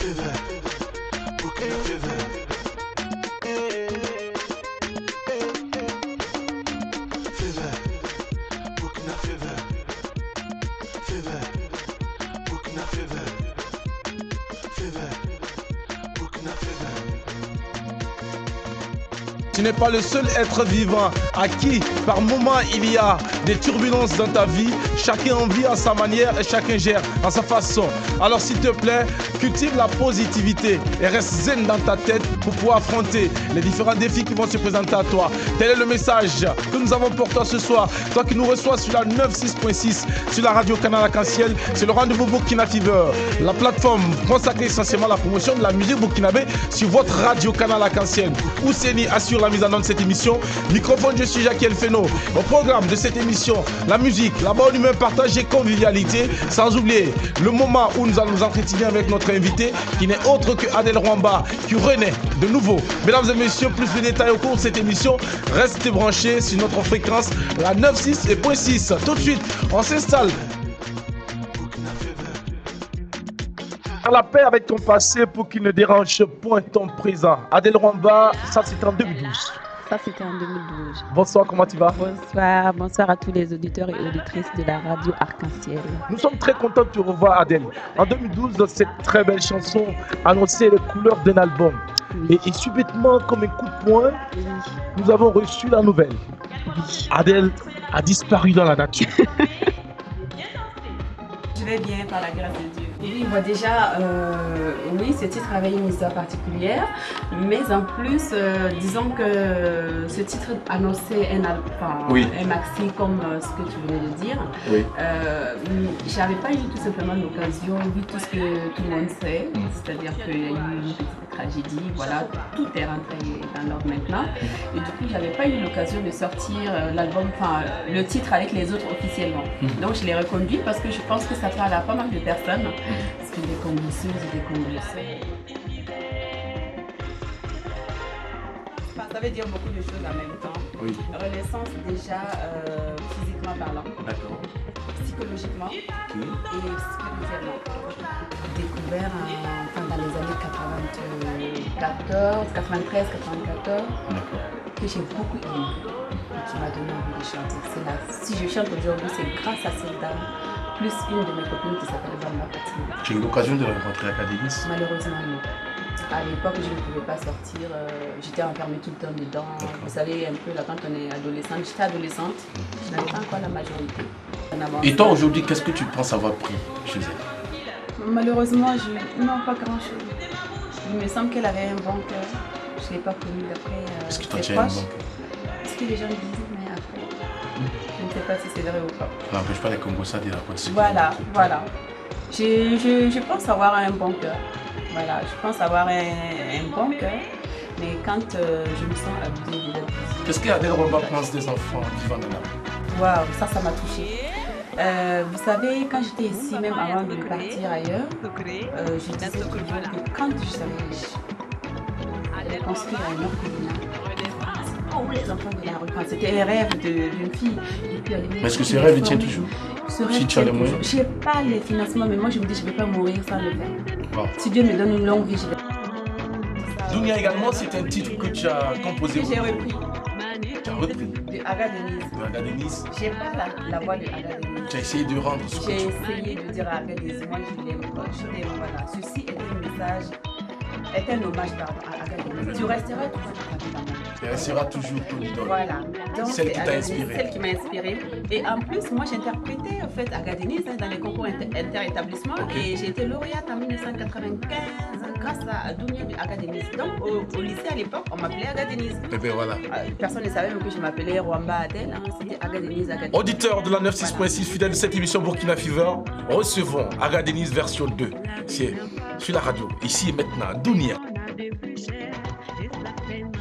Fever, Burkina Fever. Fever, Burkina Fever. Fever, Burkina Fever. Fever, Burkina Fever. Tu n'es pas le seul être vivant à qui, par moment, il y a des turbulences dans ta vie. Chacun vit à sa manière et chacun gère à sa façon. Alors, s'il te plaît, cultive la positivité et reste zen dans ta tête pour pouvoir affronter les différents défis qui vont se présenter à toi. Tel est le message que nous avons pour toi ce soir. Toi qui nous reçois sur la 96.6, sur la radio Canal Arc-en-Ciel, c'est le rendez-vous Burkina Fever, la plateforme consacrée essentiellement à la promotion de la musique burkinabé sur votre radio Canal Arc-en-Ciel. Ouseni assure la mise en œuvre de cette émission. Microphone, je suis Jacques Elfeno. Au programme de cette émission, la musique, la bonne humeur, partage et convivialité. Sans oublier le moment où nous allons nous entretenir avec notre invité, qui n'est autre que Adel Rwamba, qui renaît de nouveau. Mesdames et messieurs, plus de détails au cours de cette émission. Restez branchés sur notre fréquence, la 96.6. Tout de suite, on s'installe. Faire la paix avec ton passé pour qu'il ne dérange point ton présent. Adel Rwamba, ça c'était en 2012. Ça, c'était en 2012. Bonsoir, comment tu vas? Bonsoir, bonsoir à tous les auditeurs et auditrices de la radio Arc-en-Ciel. Nous sommes très contents de te revoir, Adel. En 2012, cette très belle chanson annonçait les couleurs d'un album. Oui. Et subitement, comme un coup de poing, Oui. nous avons reçu la nouvelle. Oui. Adel a disparu dans la nature. Je vais bien par la grâce de Dieu. Oui, bon, déjà, oui, ce titre avait une histoire particulière, mais en plus, disons que ce titre annonçait un maxi comme ce que tu venais de dire. Oui. J'avais pas eu tout simplement l'occasion, vu tout ce que tout le monde sait, c'est-à-dire qu'il y a eu une petite tragédie, voilà, tout est rentré dans l'ordre maintenant. Et du coup, j'avais pas eu l'occasion de sortir l'album, enfin, le titre avec les autres officiellement. Donc, je l'ai reconduit parce que je pense que ça parle à pas mal de personnes. Parce que des Congolaises et des Congolais. Ça veut dire beaucoup de choses en même temps. Oui. Renaissance déjà physiquement parlant. D'accord. Psychologiquement Oui. et spirituellement. Découvert dans les années 94, 93, 94, que j'ai beaucoup aimé et qui m'a donné envie de chanter. C'est là, si je chante aujourd'hui, c'est grâce à cette dame, plus une de mes copines qui s'appelle Vamba Fatima. J'ai eu l'occasion de rencontrer Académis. Malheureusement, non. À l'époque, je ne pouvais pas sortir. J'étais enfermée tout le temps dedans. Vous savez, un peu là, quand on est adolescente, j'étais adolescente, je n'avais pas encore la majorité. Et toi, aujourd'hui, qu'est-ce que tu penses avoir pris chez elle? Malheureusement, non, pas grand-chose. Il me semble qu'elle avait un bon cœur. Je ne l'ai pas connu d'après. Est-ce que toi, tu ses as un proches. bon cœur? Ce que les gens disent, mais après, je ne sais pas si c'est vrai ou pas. Ça n'empêche pas les Congolais de raconter. Voilà, voilà. Je pense avoir un bon cœur. Voilà, je pense avoir un bon cœur, mais quand je me sens abusée de l'abus. Qu'est-ce qu'Adel Rwamba pense des enfants vivant dans la rue? Waouh, ça m'a touchée. Vous savez, quand j'étais ici, même avant de partir ailleurs, je disais toujours que quand je serai riche, je vais construire un orphelinat. Oh, les enfants de la rue, quand c'était un rêve d'une fille. Mais est-ce que ce rêve tient toujours? Si tu as les moyens? Je n'ai pas les financements, mais moi je me dis je ne vais pas mourir sans le faire. Wow. Si Dieu me donne une longue vie, je vais. Dounia également, c'est un titre que tu as composé. J'ai repris. Tu as repris De Aga Denise. de Académis. J'ai pas la voix de Aga Denise. Tu as essayé de rendre ce que J'ai tu... essayé de dire à Aga Denise, moi je l'aime, voilà. Ceci est un message, est un hommage à Aga Denise. Tu resteras toujours dans mon vie. Elle sera toujours ton idole. Voilà. Donc, Celle qui t'a Aga Denise, inspiré. Celle qui m'a inspiré. Et en plus, moi j'interprétais en fait Aga Denise dans les concours inter-établissements et j'ai été lauréate en 1995 grâce à Dounia de Aga Denise. Donc au lycée à l'époque, on m'appelait Aga Denise. Et bien voilà. Personne ne savait même que je m'appelais Rwamba Adel, hein. C'était Aga Denise, Aga Denise. Auditeur de la 96.6, fidèle de cette émission Burkina Fever, recevons Académis version 2. C'est sur la radio, ici et maintenant, Dounia. On a des plus chers, et la peine